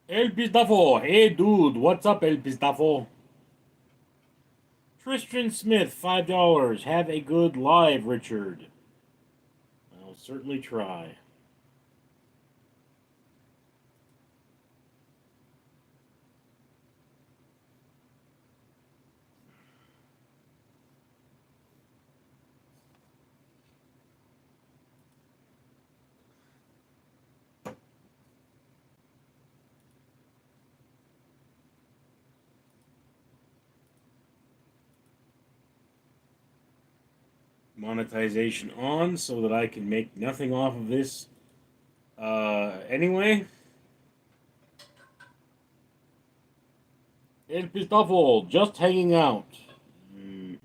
El Pistafo. Hey, dude. What's up, El Pistafo? Tristan Smith, $5. Have a good live, Richard. I'll certainly try. Monetization on so that I can make nothing off of this anyway. El Pistafo, just hanging out. Mm.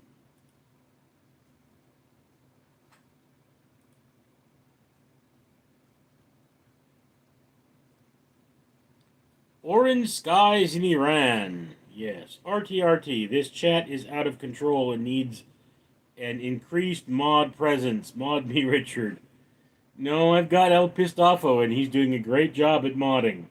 Orange skies in Iran. Yes. RTRT, this chat is out of control and needs an increased mod presence. Mod me, Richard. No, I've got El Pistafo, and he's doing a great job at modding.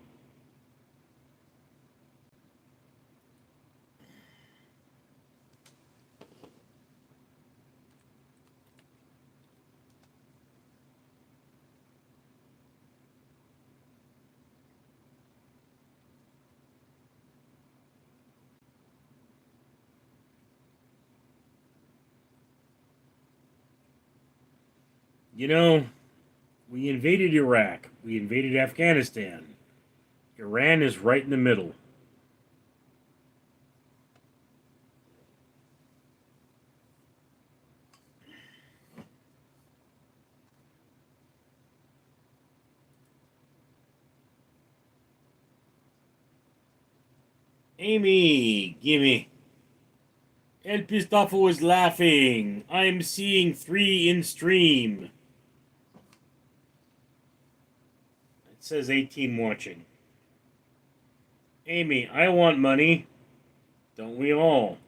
You know, we invaded Iraq. We invaded Afghanistan. Iran is right in the middle. Amy, gimme. El Pistafo is laughing. I'm seeing 3 in stream. It says 18 watching. Amy, I want money. Don't we all?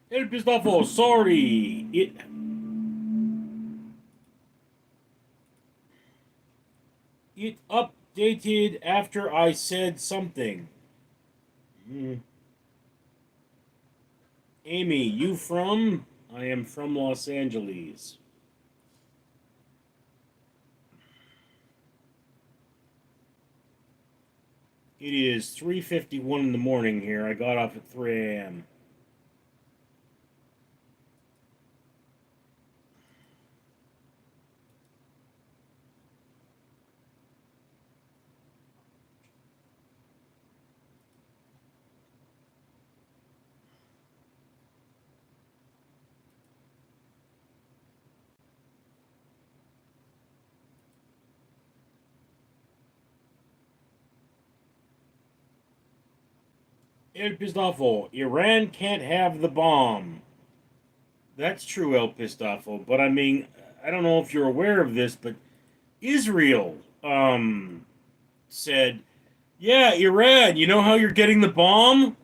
El Pistafo, sorry. It updated after I said something. Mm. Amy, you from? I am from Los Angeles. It is 3:51 in the morning here. I got off at 3 a.m. El Pistafo, Iran can't have the bomb. That's true, El Pistafo. But I mean, I don't know if you're aware of this, but Israel said, yeah, Iran, you know how you're getting the bomb?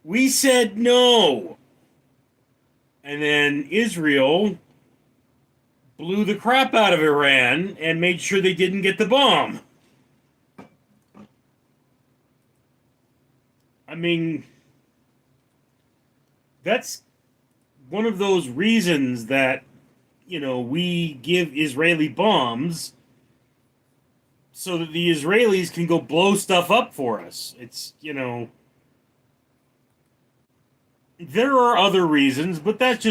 We said no. And then Israel blew the crap out of Iran and made sure they didn't get the bomb. I mean, that's one of those reasons that, we give Israeli bombs so that the Israelis can go blow stuff up for us. There are other reasons, but that's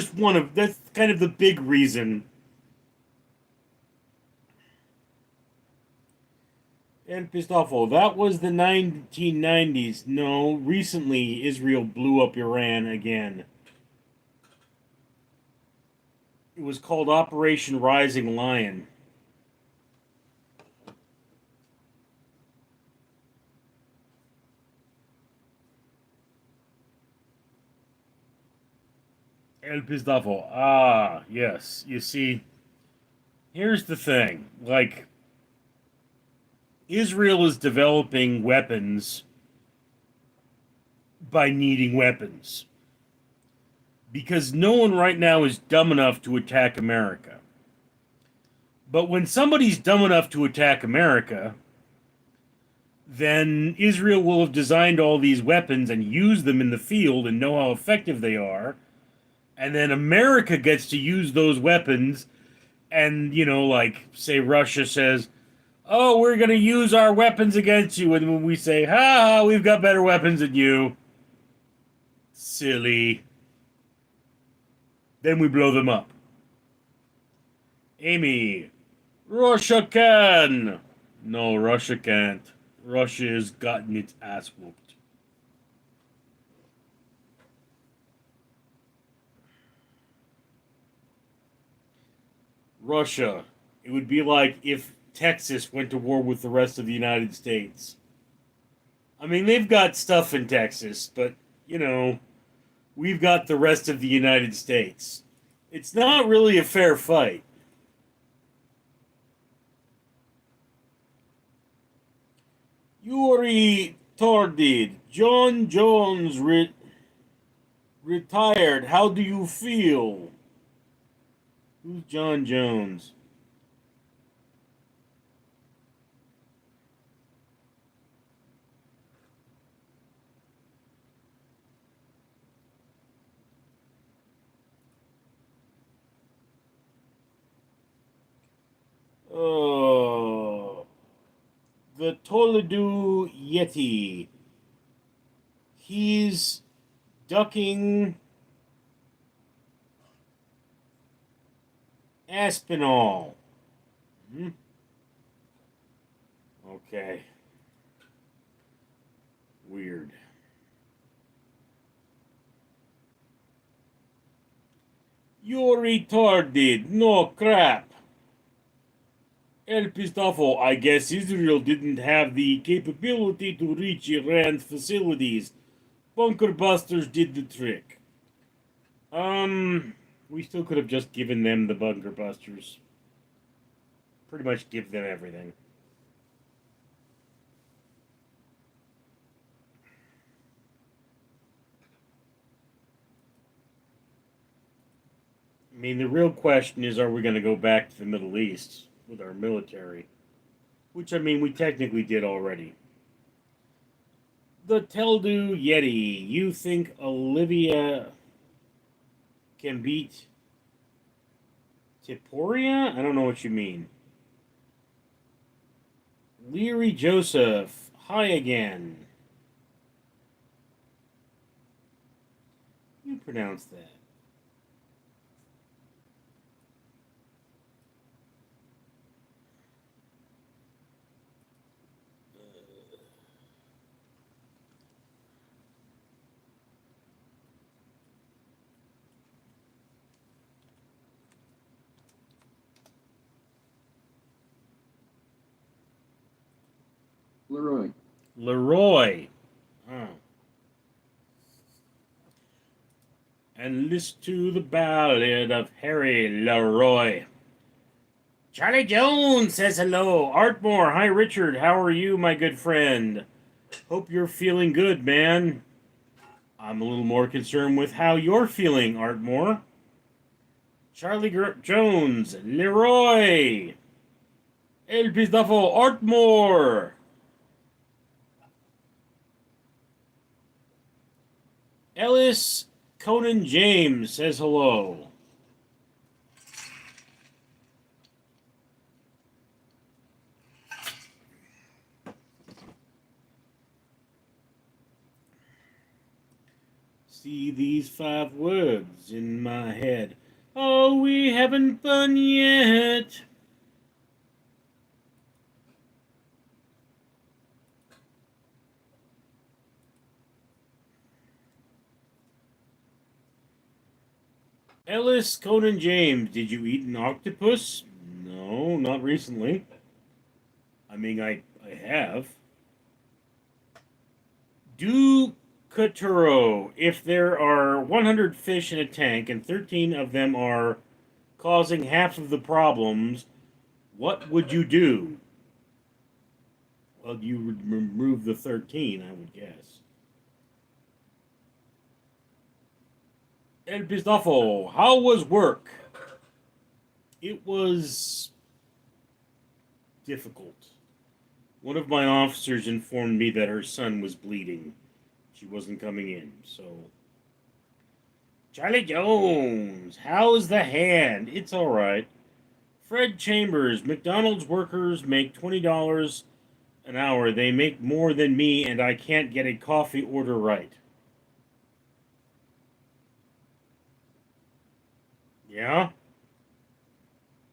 kind of the big reason. And Pistofo, that was the 1990s. No, recently Israel blew up Iran again. It was called Operation Rising Lion. El Pistafo. Ah, yes. You see, here's the thing. Like, Israel is developing weapons by needing weapons. Because no one right now is dumb enough to attack America. But when somebody's dumb enough to attack America, then Israel will have designed all these weapons and used them in the field and know how effective they are. And then America gets to use those weapons. And, like, say Russia says, oh, we're going to use our weapons against you. And when we say, ha, we've got better weapons than you. Silly. Then we blow them up. Amy, Russia can. No, Russia can't. Russia has gotten its ass whooped. Russia. It would be like if Texas went to war with the rest of the United States. I mean, they've got stuff in Texas, but, we've got the rest of the United States. It's not really a fair fight. Yuri Tordid, John Jones retired. How do you feel? Who's John Jones? Oh, the Toledo Yeti. He's ducking Aspinall. Hmm? Okay. Weird. You're retarded. No crap. El Pistafo, I guess Israel didn't have the capability to reach Iran's facilities. Bunker busters did the trick. We still could have just given them the bunker busters. Pretty much give them everything. I mean, the real question is, are we going to go back to the Middle East with our military? Which, I mean, we technically did already. The Teldu Yeti. You think Olivia can beat Tiporia? I don't know what you mean. Leary Joseph. Hi again. You pronounce that. Leroy. Leroy. Oh. And listen to the ballad of Harry Leroy. Charlie Jones says hello. Artmore, hi Richard. How are you, my good friend? Hope you're feeling good, man. I'm a little more concerned with how you're feeling, Artmore. Charlie Jones, Leroy, El Pistafo, Artmore. Ellis Conan James says hello. See these 5 words in my head. Oh, we haven't fun yet. Ellis Conan James, did you eat an octopus? No, not recently. I mean, I have. Do Koturo, if there are 100 fish in a tank and 13 of them are causing half of the problems, what would you do? Well, you would remove the 13, I would guess. El Pistofo, how was work? It was difficult. One of my officers informed me that her son was bleeding. She wasn't coming in, so. Charlie Jones, how's the hand? It's alright. Fred Chambers, McDonald's workers make $20 an hour. They make more than me, and I can't get a coffee order right. Yeah?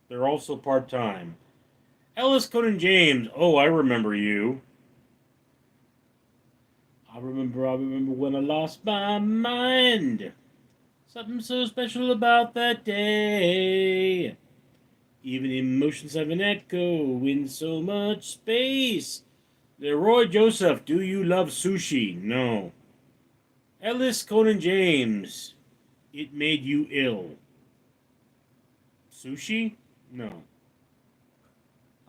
They're also part-time. Ellis Conan James, oh, I remember you. I remember when I lost my mind. Something so special about that day. Even emotions have an echo in so much space. Leroy Joseph, do you love sushi? No. Ellis Conan James, it made you ill. Sushi? No.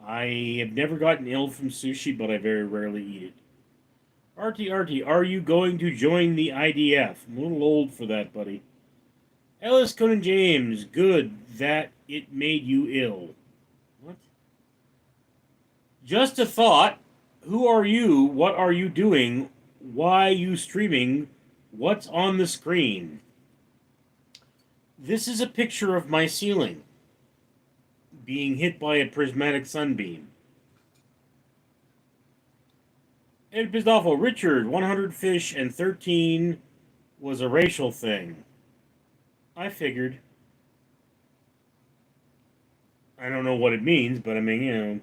I have never gotten ill from sushi, but I very rarely eat it. Artie, are you going to join the IDF? I'm a little old for that, buddy. Ellis Conan James, good that it made you ill. What? Just a thought. Who are you? What are you doing? Why you streaming? What's on the screen? This is a picture of my ceiling being hit by a prismatic sunbeam. El Pizdolfo, Richard, 100 fish and 13 was a racial thing. I figured. I don't know what it means, but I mean, you know.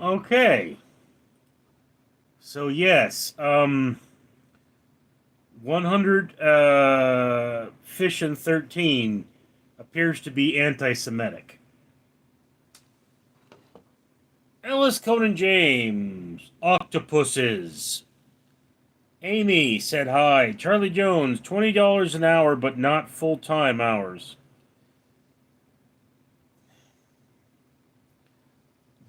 Okay. So, yes, 100 fish and 13 appears to be anti-Semitic. Ellis Conan James, octopuses. Amy said hi. Charlie Jones, $20 an hour, but not full-time hours.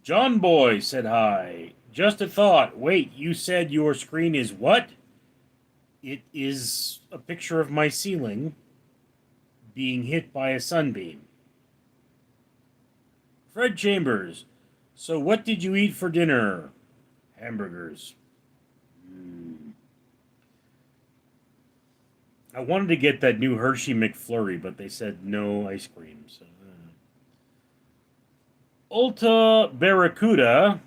John Boy said hi. Just a thought. Wait, you said your screen is what? It is a picture of my ceiling being hit by a sunbeam. Fred Chambers. So what did you eat for dinner? Hamburgers. I wanted to get that new Hershey McFlurry, but they said no ice cream. So, Ultima Barracuda,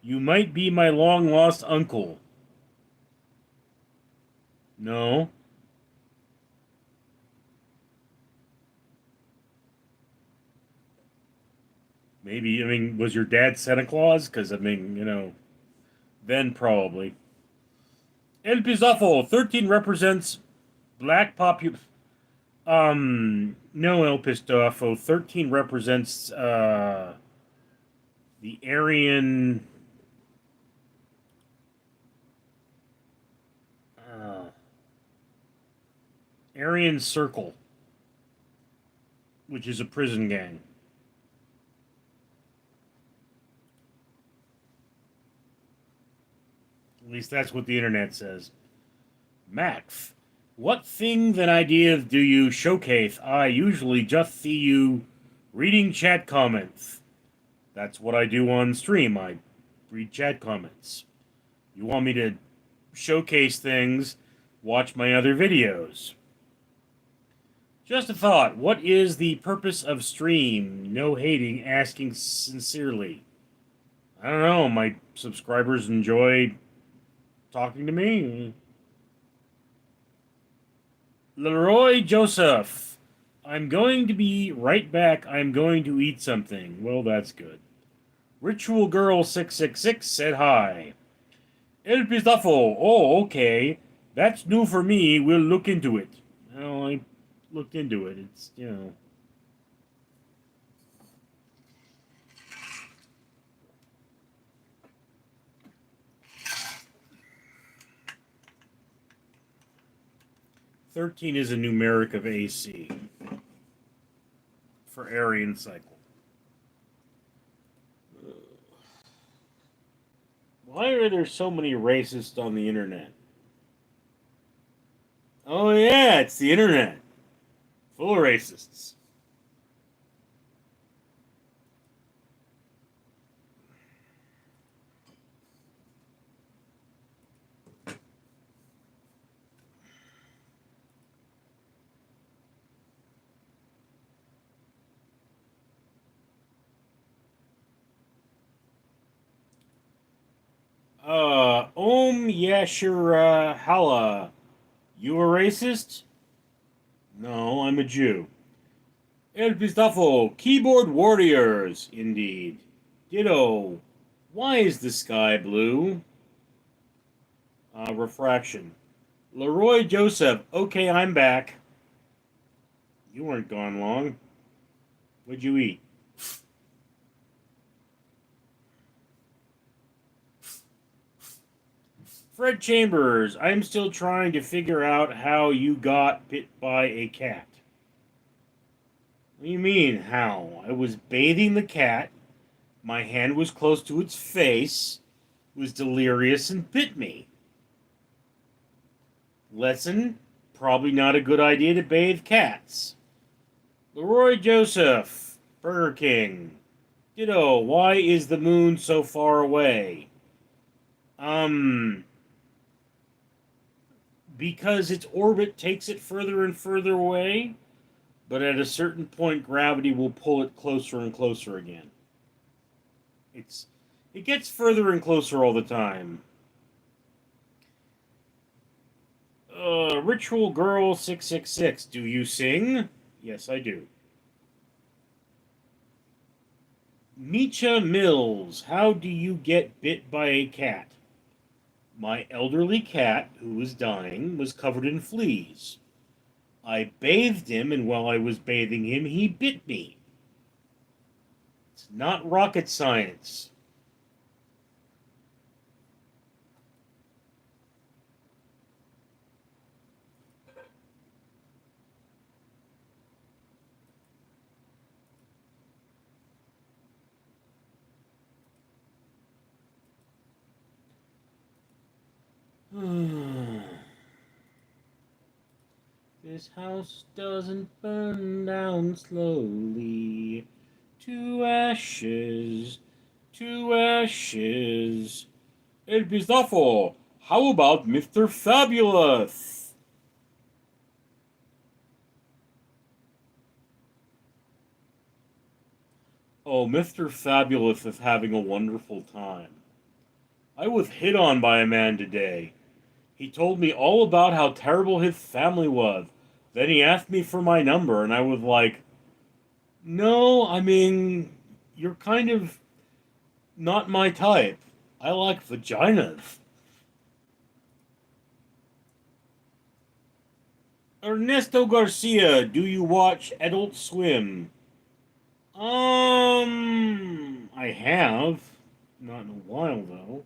you might be my long lost uncle. No. Maybe, I mean, was your dad Santa Claus? Because, I mean, you know, then probably. El Pizafo, 13 represents black no, El Pistafo, 13 represents, the Aryan, Aryan Circle, which is a prison gang. At least that's what the internet says. Max, what thing than idea do you showcase? I usually just see you reading chat comments. That's what I do on stream. I read chat comments. You want me to showcase things? Watch my other videos. Just a thought. What is the purpose of stream? No hating, asking sincerely. I don't know. My subscribers enjoy talking to me. Leroy Joseph. I'm going to be right back. I'm going to eat something. Well, that's good. Ritual Girl 666 said hi. El Pistafo. Oh, okay. That's new for me. We'll look into it. Well, I looked into it. It's, 13 is a numeric of AC for Aryan cycle. Why are there so many racists on the internet? Oh, yeah, it's the internet. Full of racists. Om Yashura Hala. You a racist? No, I'm a Jew. El Pistafo. Keyboard warriors, indeed. Ditto. Why is the sky blue? Refraction. Leroy Joseph. Okay, I'm back. You weren't gone long. What'd you eat? Fred Chambers, I'm still trying to figure out how you got bit by a cat. What do you mean, how? I was bathing the cat, my hand was close to its face, it was delirious and bit me. Lesson, probably not a good idea to bathe cats. Leroy Joseph, Burger King. Ditto, why is the moon so far away? Because its orbit takes it further and further away, but at a certain point, gravity will pull it closer and closer again. It gets further and closer all the time. Ritual Girl 666. Do you sing? Yes, I do. Micha Mills. How do you get bit by a cat? My elderly cat, who was dying, was covered in fleas. I bathed him, and while I was bathing him, he bit me. It's not rocket science. This house doesn't burn down slowly. To ashes, to ashes. El Pistafo, how about Mr. Fabulous? Oh, Mr. Fabulous is having a wonderful time. I was hit on by a man today. He told me all about how terrible his family was. Then he asked me for my number, and I was like, no, I mean, you're kind of not my type. I like vaginas. Ernesto Garcia, do you watch Adult Swim? I have. Not in a while, though.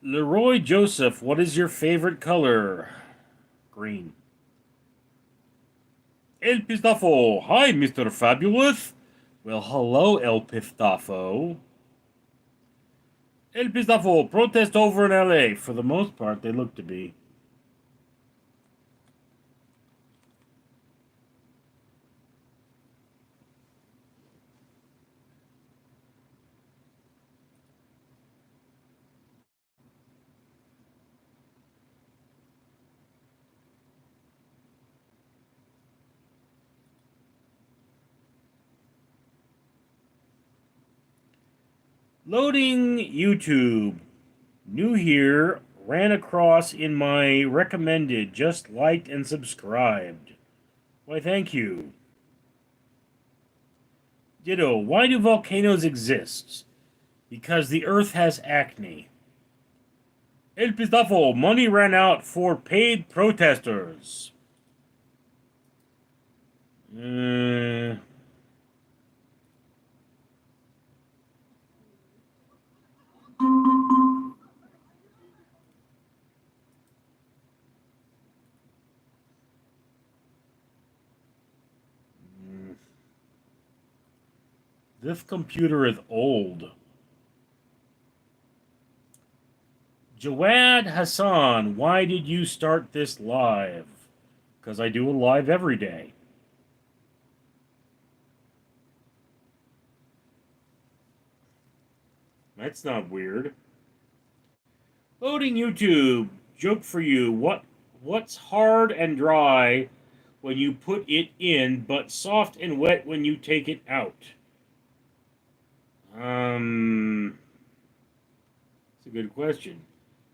Leroy Joseph, what is your favorite color? Green. El Pistafo. Hi, Mr. Fabulous. Well, hello, El Pistafo. El Pistafo. Protest over in LA. For the most part, they look to be. Loading YouTube. New here. Ran across in my recommended. Just liked and subscribed. Why, thank you. Ditto. Why do volcanoes exist? Because the Earth has acne. El Pistafo. Money ran out for paid protesters. This computer is old. Jawad Hassan, why did you start this live? Because I do a live every day. That's not weird. Loading YouTube. Joke for you. What's hard and dry when you put it in, but soft and wet when you take it out? It's a good question.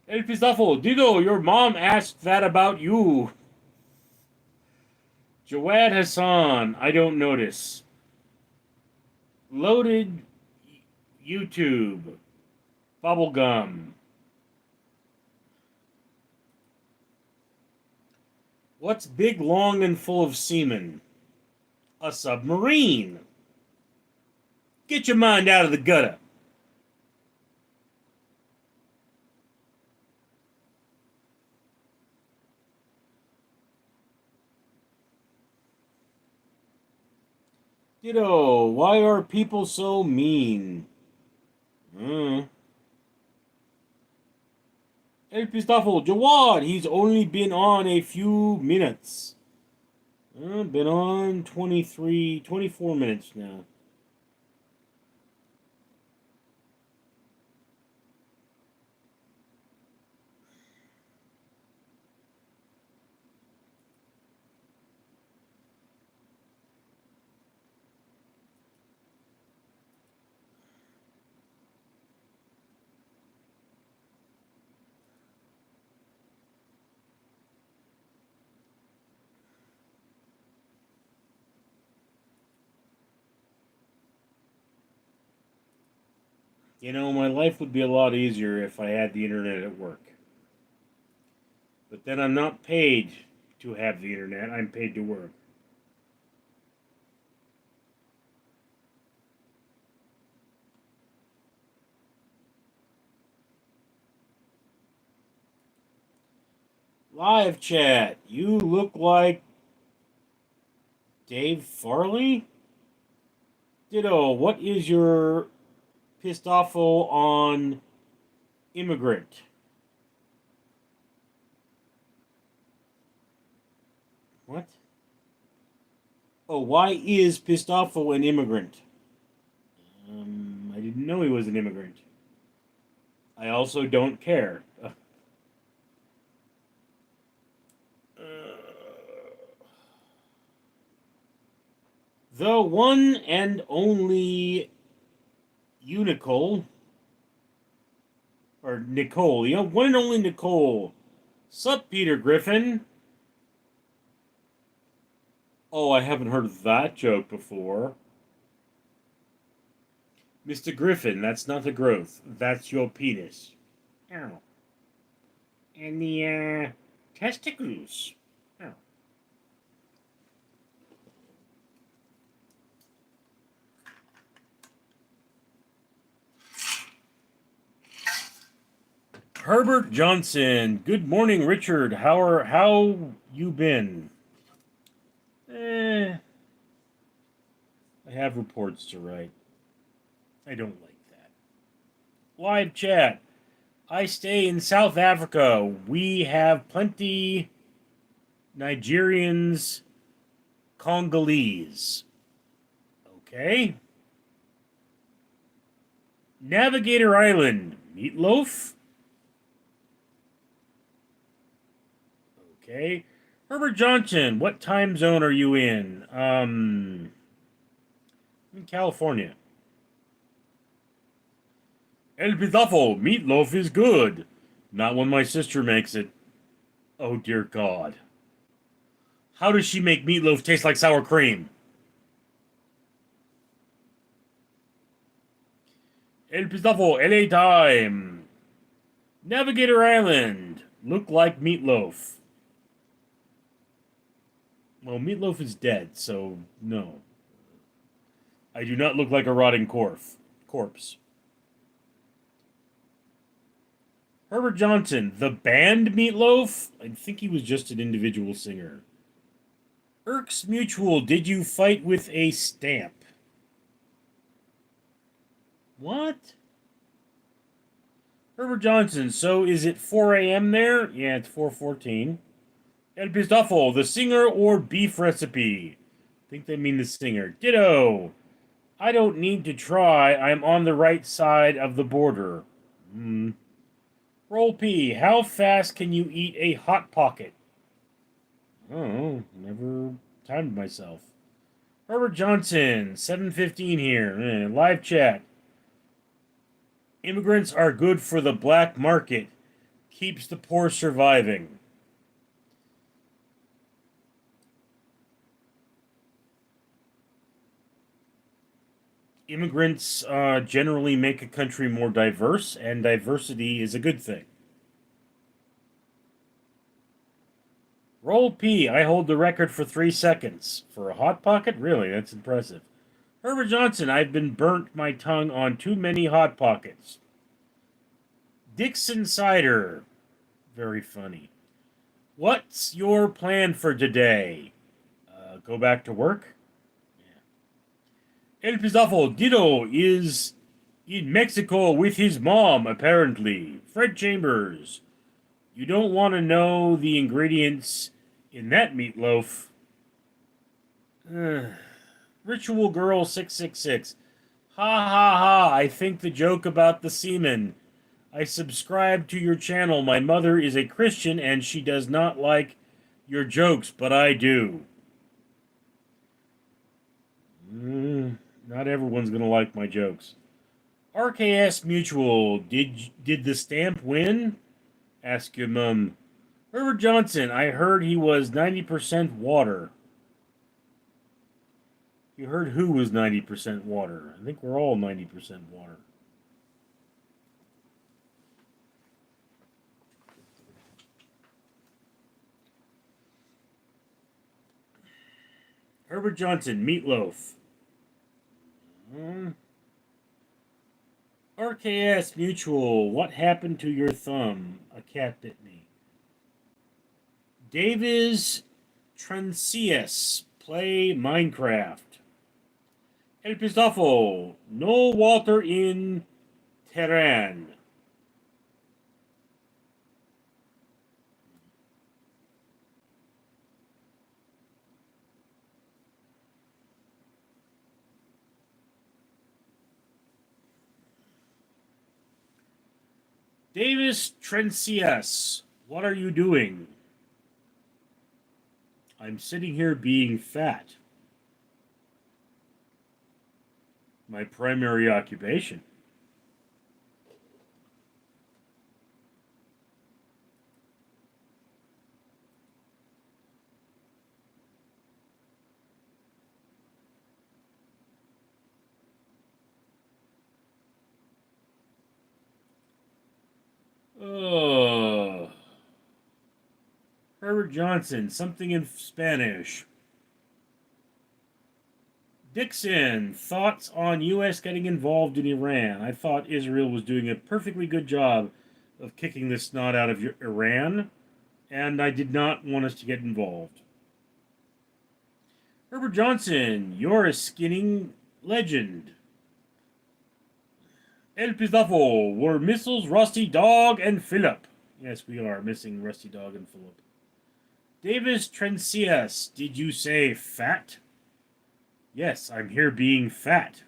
El Pistafo, Dido, your mom asked that about you. Jawad Hassan, I don't notice. Loaded YouTube. Bubblegum. What's big, long, and full of semen? A submarine. Get your mind out of the gutter. Ditto, why are people so mean? El Pistafo, Jawad, he's only been on a few minutes. Been on 24 minutes now. You know, my life would be a lot easier if I had the internet at work. But then I'm not paid to have the internet, I'm paid to work. Live chat. You look like Dave Farley? Ditto, what is your Pistafo on immigrant? What? Oh, why is Pistafo an immigrant? I didn't know he was an immigrant. I also don't care. The one and only Unicle, or Nicole, one and only Nicole. Sup, Peter Griffin? Oh, I haven't heard that joke before. Mr. Griffin, that's not the growth. That's your penis. Ow. And the, testicles. Ow. Herbert Johnson. Good morning, Richard. How you been? I have reports to write. I don't like that. Live chat. I stay in South Africa. We have plenty Nigerians, Congolese. Okay. Navigator Island. Meatloaf. Okay. Herbert Johnson, what time zone are you in? In California. El Pitafo, meatloaf is good. Not when my sister makes it. Oh, dear God. How does she make meatloaf taste like sour cream? El Pitafo, LA time. Navigator Island. Look like meatloaf. Well, meatloaf is dead, so no. I do not look like a rotting corpse. Herbert Johnson, the band Meatloaf? I think he was just an individual singer. Erks Mutual, did you fight with a stamp? What? Herbert Johnson, so is it 4 a.m. there? Yeah, it's 4:14. El Pistafo, the singer or beef recipe? I think they mean the singer. Ditto. I don't need to try. I'm on the right side of the border. Roll P, how fast can you eat a Hot Pocket? Oh, never timed myself. Herbert Johnson, 7:15 here. Live chat. Immigrants are good for the black market. Keeps the poor surviving. Immigrants generally make a country more diverse, and diversity is a good thing. Roll P, I hold the record for 3 seconds. For a Hot Pocket? Really, that's impressive. Herbert Johnson, I've been burnt my tongue on too many Hot Pockets. Dixon Cider, very funny. What's your plan for today? Go back to work? Yeah. El Pizafo Dido is in Mexico with his mom, apparently. Fred Chambers. You don't want to know the ingredients in that meatloaf. Ritual Girl 666. Ha ha ha, I think the joke about the semen. I subscribe to your channel. My mother is a Christian and she does not like your jokes, but I do. Not everyone's gonna like my jokes. RKS Mutual, did the stamp win? Ask your mum. Herbert Johnson, I heard he was 90% water. You heard who was 90% water. I think we're all 90% water. Herbert Johnson, meatloaf. RKS Mutual, what happened to your thumb? A cat bit me. Davis Transius, play Minecraft. El Pistafo, no water in Tehran. Davis Trencias, what are you doing? I'm sitting here being fat. My primary occupation. Oh. Herbert Johnson, something in Spanish. Dixon, thoughts on U.S. getting involved in Iran? I thought Israel was doing a perfectly good job of kicking the snot out of Iran, and I did not want us to get involved. Herbert Johnson, you're a skinning legend. El Pistafo, we're Missiles, Rusty Dog, and Philip. Yes, we are missing Rusty Dog and Philip. Davis Trencias, did you say fat? Yes, I'm here being fat.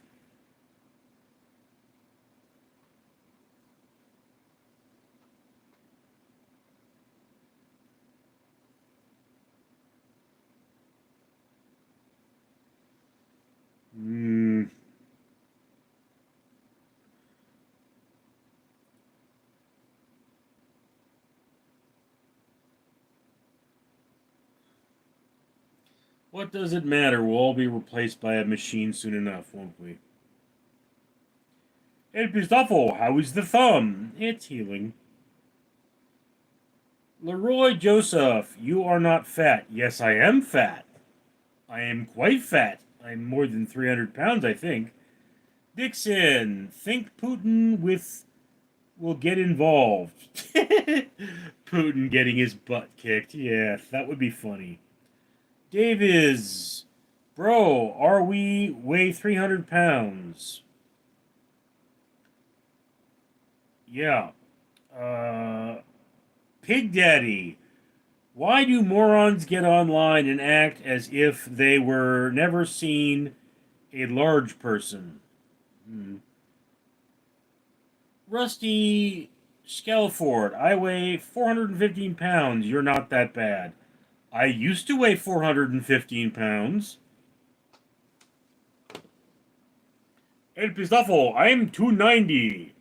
What does it matter? We'll all be replaced by a machine soon enough, won't we? El Pistafo, how is the thumb? It's healing. Leroy Joseph, you are not fat. Yes, I am fat. I am quite fat. I'm more than 300 pounds, I think. Dixon, think Putin will get involved. Putin getting his butt kicked. Yeah, that would be funny. Davies, bro, are we weigh 300 pounds? Yeah. Pig Daddy, why do morons get online and act as if they were never seen a large person? Rusty Skelford, I weigh 415 pounds. You're not that bad. I used to weigh 415 pounds. El Pistafo, I'm 290.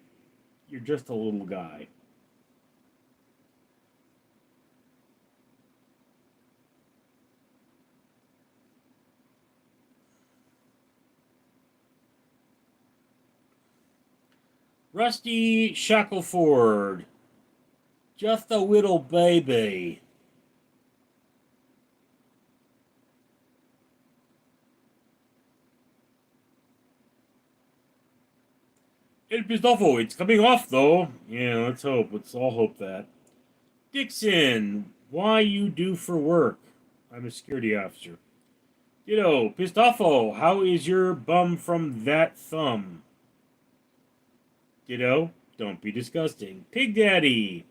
You're just a little guy. Rusty Shackleford, just a little baby. El Pistofo, it's coming off though. Yeah, let's hope. Let's all hope that. Dixon, why you do for work? I'm a security officer. Ditto, Pistofo, how is your bum from that thumb? Ditto, don't be disgusting. Pig Daddy,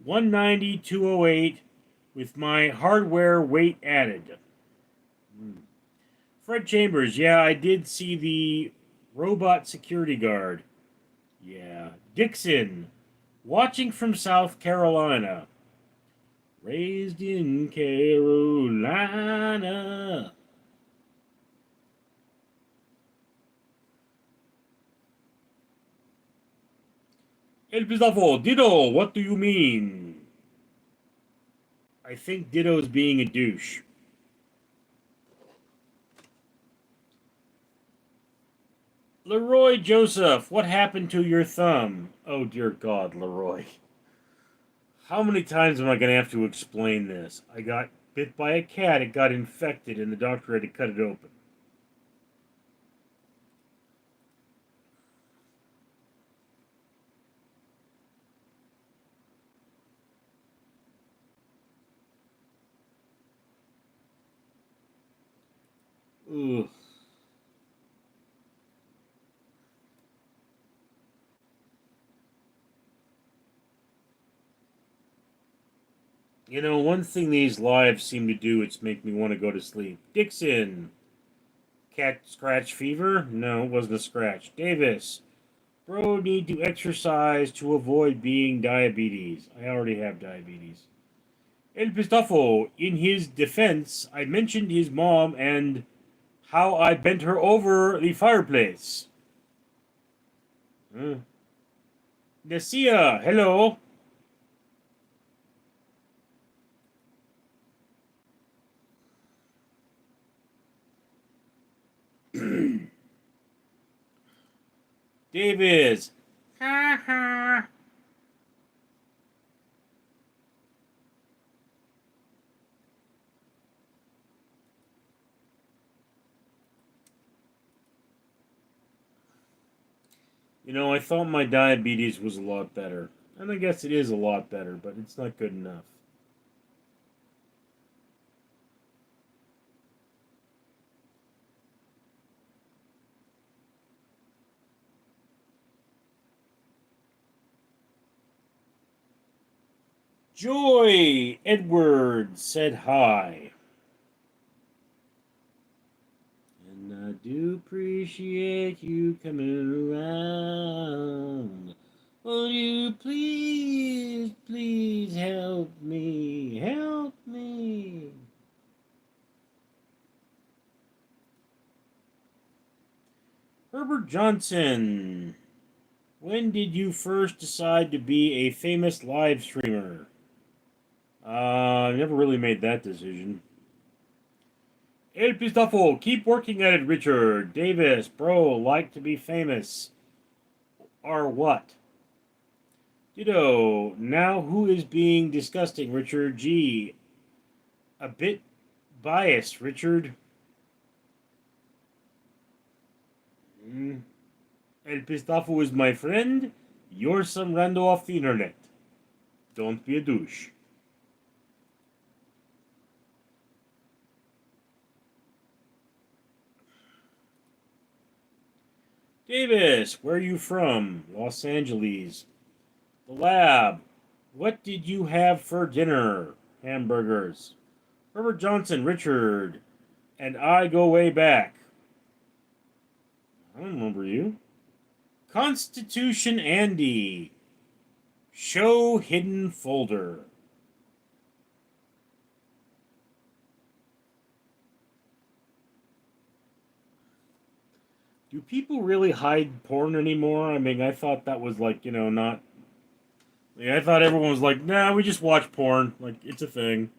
190, 208, with my hardware weight added. Fred Chambers, yeah, I did see the robot security guard. Yeah. Dixon, watching from South Carolina. Raised in Carolina. El Pistafo, Ditto, what do you mean? I think Ditto's being a douche. Leroy Joseph, what happened to your thumb? Oh, dear God, Leroy. How many times am I going to have to explain this? I got bit by a cat, it got infected, and the doctor had to cut it open. Ugh. You know, one thing these lives seem to do, it's make me want to go to sleep. Dixon. Cat scratch fever? No, it wasn't a scratch. Davis. Bro need to exercise to avoid being diabetes. I already have diabetes. El Pistafo, in his defense, I mentioned his mom and how I bent her over the fireplace. Nessia, hello. Davis. Ha ha. You know, I thought my diabetes was a lot better. And I guess it is a lot better, but it's not good enough. Joy Edward said hi. And I do appreciate you coming around. Will you please, please help me? Help me. Herbert Johnson. When did you first decide to be a famous live streamer? I never really made that decision. El Pistafo, keep working at it, Richard. Davis, bro, like to be famous. Or what? Ditto, now who is being disgusting, Richard? G. A bit biased, Richard. El Pistafo is my friend. You're some rando off the internet. Don't be a douche. Davis, where are you from? Los Angeles. The lab. What did you have for dinner? Hamburgers. Herbert Johnson, Richard, and I go way back. I don't remember you. Constitution Andy. Show hidden folder. Do people really hide porn anymore? I mean, I thought that was like, not. Like, I thought everyone was like, nah, we just watch porn. Like, it's a thing.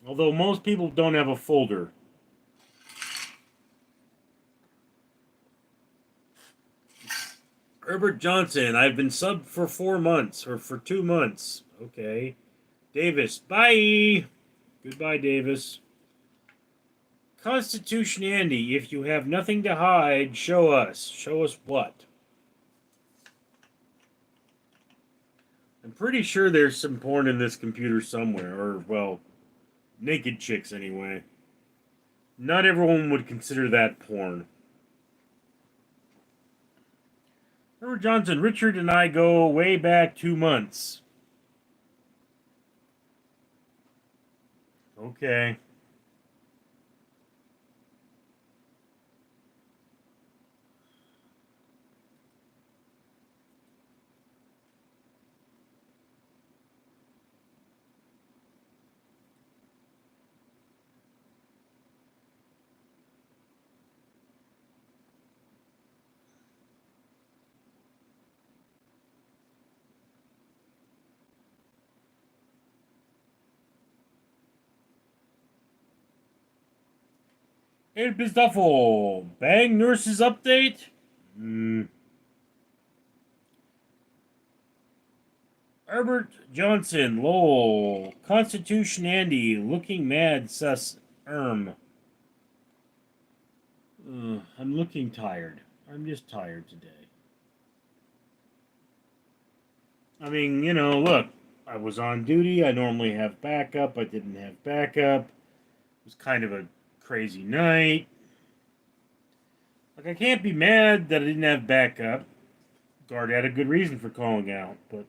Although most people don't have a folder. Herbert Johnson, I've been subbed for 4 months, or for 2 months. Okay. Davis, bye! Goodbye, Davis. Constitution Andy, if you have nothing to hide, show us. Show us what? I'm pretty sure there's some porn in this computer somewhere, or, well, naked chicks anyway. Not everyone would consider that porn. Herbert Johnson, Richard and I go way back 2 months. Okay. El Pistafo, Bang Nurses update? Herbert Johnson, lol. Constitution Andy, looking mad, sus, I'm looking tired. I'm just tired today. I mean, look, I was on duty. I normally have backup. I didn't have backup. It was kind of a crazy night. Like, I can't be mad that I didn't have backup. Guard had a good reason for calling out, but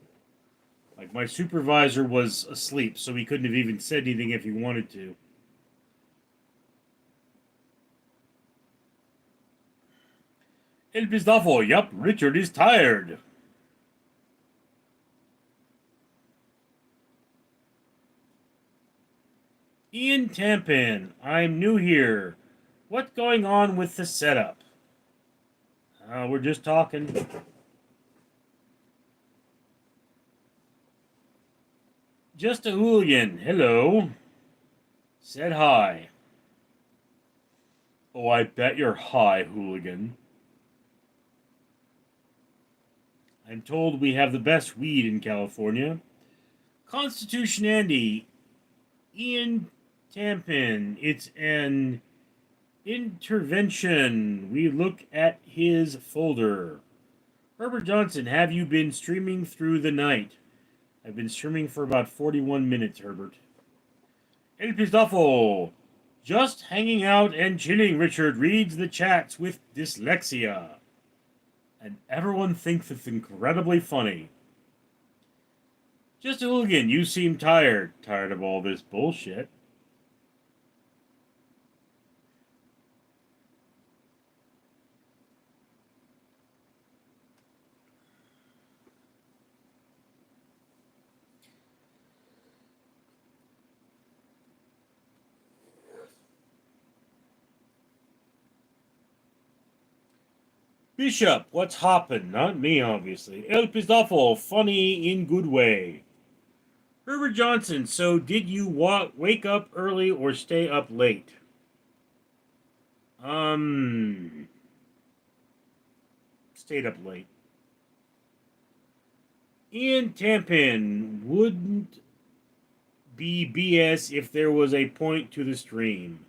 like, my supervisor was asleep, so he couldn't have even said anything if he wanted to. El Pistafo, yup, Richard is tired. Ian Tampin, I'm new here. What's going on with the setup? We're just talking. Just a hooligan, hello. Said hi. Oh, I bet you're high, hooligan. I'm told we have the best weed in California. Constitution Andy, Ian Tampin, it's an intervention. We look at his folder. Herbert Johnson, have you been streaming through the night? I've been streaming for about 41 minutes, Herbert. El Pistafo, just hanging out and chilling. Richard reads the chats with dyslexia. And everyone thinks it's incredibly funny. Just a hooligan, you seem tired. Tired of all this bullshit. Bishop, what's hoppin'? Not me, obviously. El Pistafo, funny in good way. Herbert Johnson, so did you wake up early or stay up late? Stayed up late. Ian Tampin, wouldn't be BS if there was a point to the stream.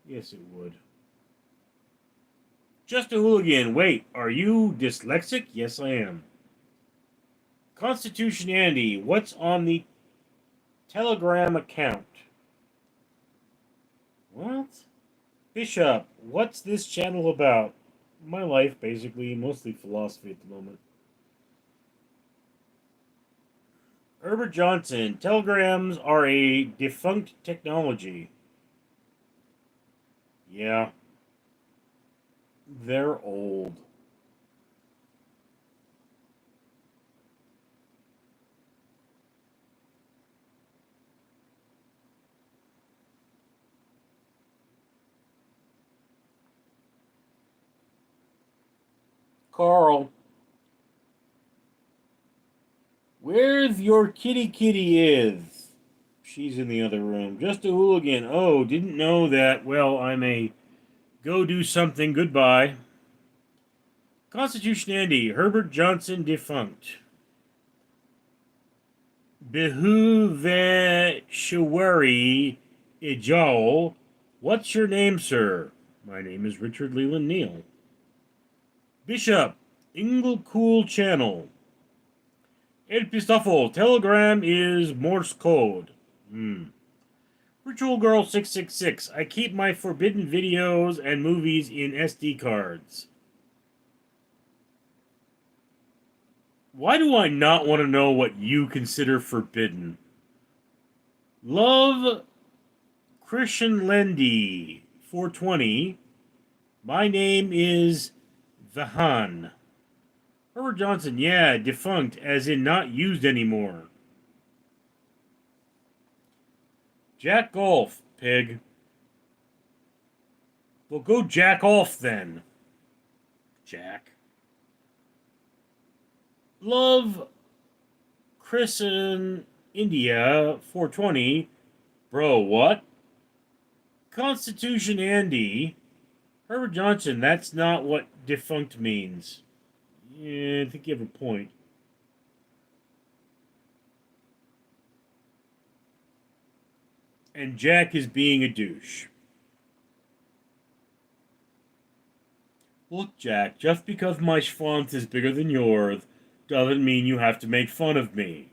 Yes, it would. Just a hooligan. Wait, are you dyslexic? Yes, I am. Constitution Andy, what's on the Telegram account? What? Bishop, what's this channel about? My life, basically, mostly philosophy at the moment. Herbert Johnson, telegrams are a defunct technology. Yeah. They're old. Carl, where's your kitty is? She's in the other room. Just a hooligan. Oh, didn't know that. Well, I may go do something. Goodbye. Constitution Andy, Herbert Johnson defunct. Behuve Shawari Ijal. What's your name, sir? My name is Richard Leland Neal. Bishop, Inglecool Channel. El Pistafo, Telegram is Morse code. Virtual Girl 666, I keep my forbidden videos and movies in SD cards. Why do I not want to know what you consider forbidden? Love Christian Lendy 420. My name is Vahan. Herbert Johnson, yeah, defunct, as in not used anymore. Jack Golf, pig. Well, go jack off then. Jack. Love Chris in India 420. Bro, what? Constitution Andy. Herbert Johnson, that's not what defunct means. Yeah, I think you have a point. And Jack is being a douche. Look, Jack, just because my font is bigger than yours doesn't mean you have to make fun of me.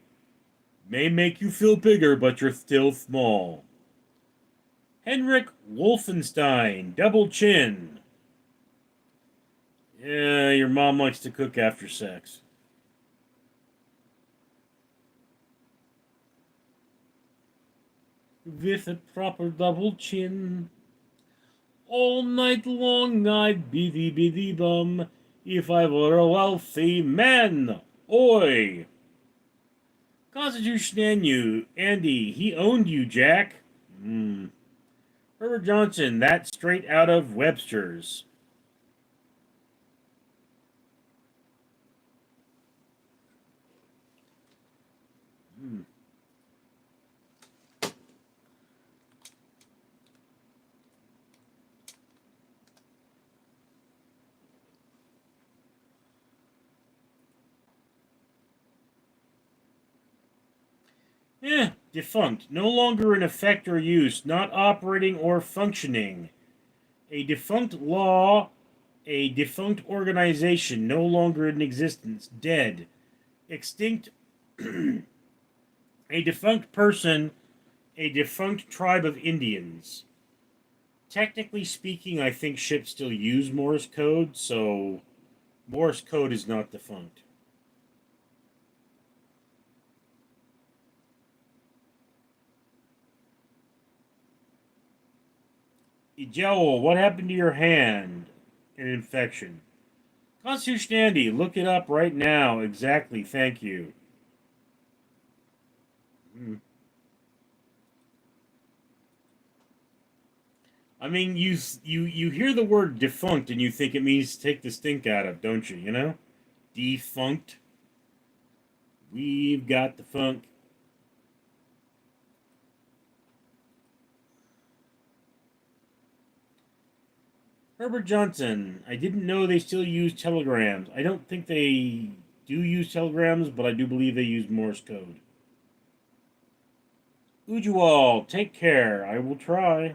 May make you feel bigger, but you're still small. Henrik Wolfenstein, double chin. Yeah, your mom likes to cook after sex. With a proper double chin. All night long I'd be the bum if I were a wealthy man. Oi! Constitution Andy, he owned you, Jack. Herbert Johnson, that's straight out of Webster's. Defunct. No longer in effect or use. Not operating or functioning. A defunct law. A defunct organization. No longer in existence. Dead. Extinct. A defunct person. A defunct tribe of Indians. Technically speaking, I think ships still use Morse code, so Morse code is not defunct. Joel, what happened to your hand? An infection. Constitution Andy, look it up right now. Exactly, thank you. I mean, you hear the word defunct and you think it means take the stink out of, don't you? You know, defunct. We've got the funk. Herbert Johnson. I didn't know they still use telegrams. I don't think they do use telegrams, but I do believe they use Morse code. Ujwal, take care. I will try.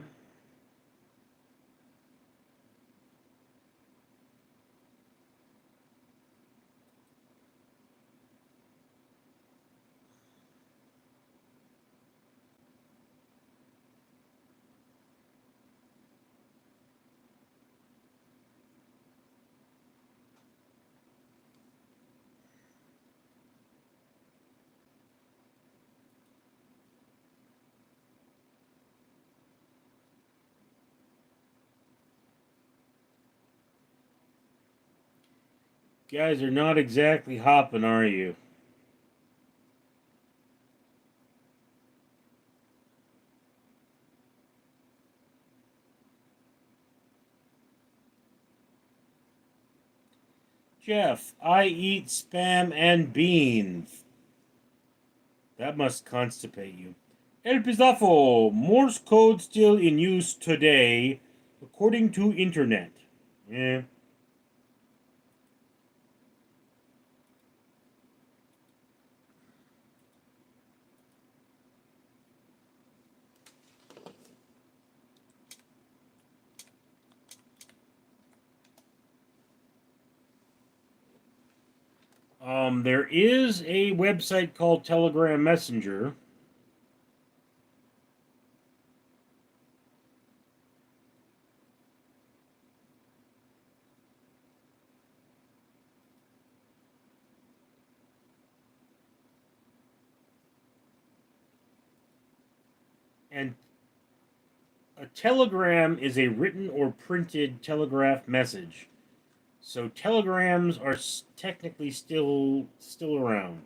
Guys are not exactly hopping, are you? Jeff, I eat spam and beans. That must constipate you. El Pizafo, Morse code still in use today, according to internet. Yeah. There is a website called Telegram Messenger. And a telegram is a written or printed telegraph message. So telegrams are technically still around.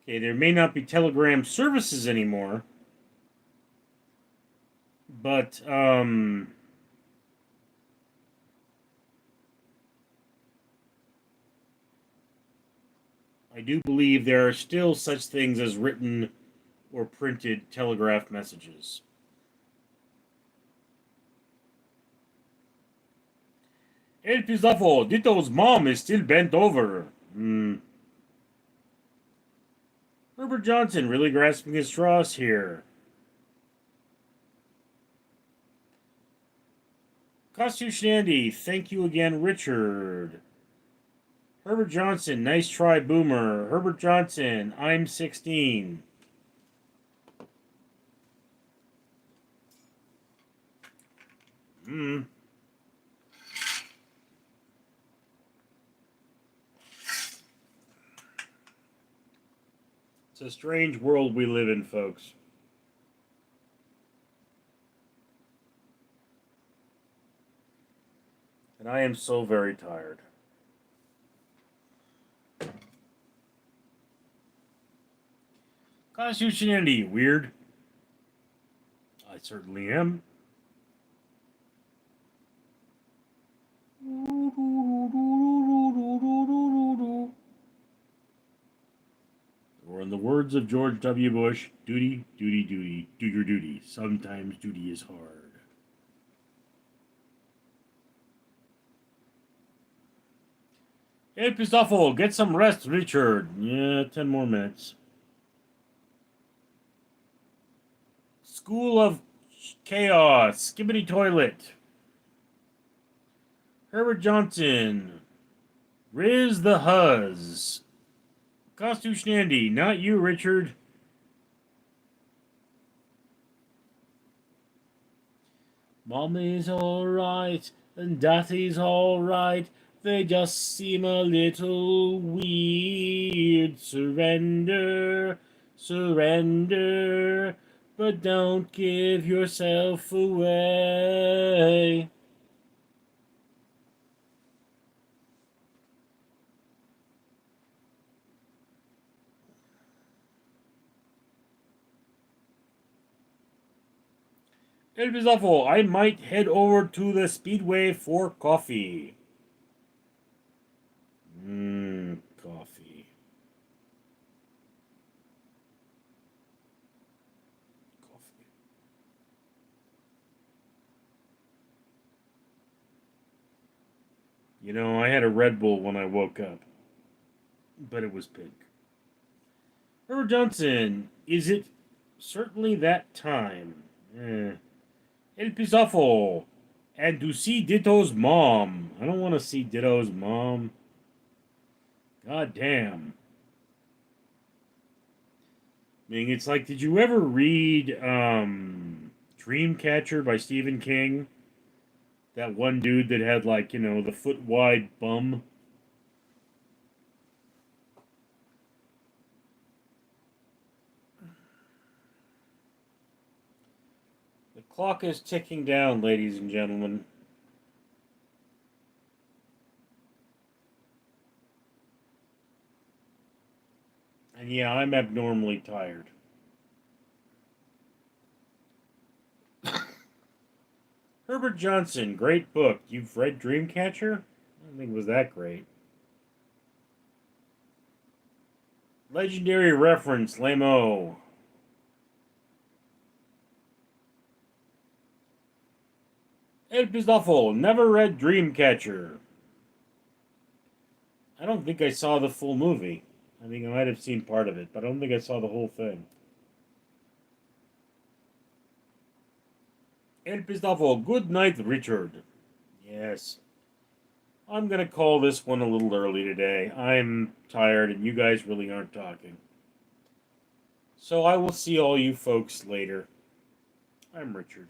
Okay, there may not be telegram services anymore, but I do believe there are still such things as written or printed telegraph messages. El Pizafo, Ditto's mom is still bent over. Herbert Johnson really grasping his straws here. Constitution Andy, thank you again, Richard. Herbert Johnson, nice try, Boomer. Herbert Johnson, I'm 16. It's a strange world we live in, folks. And I am so very tired. Constitution Andy, weird. I certainly am. Or in the words of George W. Bush, duty, duty, duty, do your duty. Sometimes duty is hard. Hey, Pistofo, get some rest, Richard. Yeah, 10 more minutes. School of Chaos, Skibbity Toilet. Herbert Johnson, Riz the Huzz. Constitution Andy, not you, Richard. Mommy's alright, and Daddy's alright, They just seem a little weird. Surrender, surrender, but don't give yourself away. El Bizarro, I might head over to the Speedway for coffee. Coffee. Coffee. You know, I had a Red Bull when I woke up, but it was pink. Herbert Johnson, is it certainly that time? El Pizarro, and to see Ditto's mom. I don't want to see Ditto's mom. God damn. I mean, it's like, did you ever read Dreamcatcher by Stephen King? That one dude that had, like, you know, the foot wide bum. The clock is ticking down, ladies and gentlemen. And yeah, I'm abnormally tired. Herbert Johnson, great book. You've read Dreamcatcher? I don't think it was that great. Legendary reference, Lamo. El Pistolfo, never read Dreamcatcher. I don't think I saw the full movie. I think I might have seen part of it, but I don't think I saw the whole thing. El Pistolfo, good night, Richard. Yes. I'm going to call this one a little early today. I'm tired, and you guys really aren't talking. So I will see all you folks later. I'm Richard.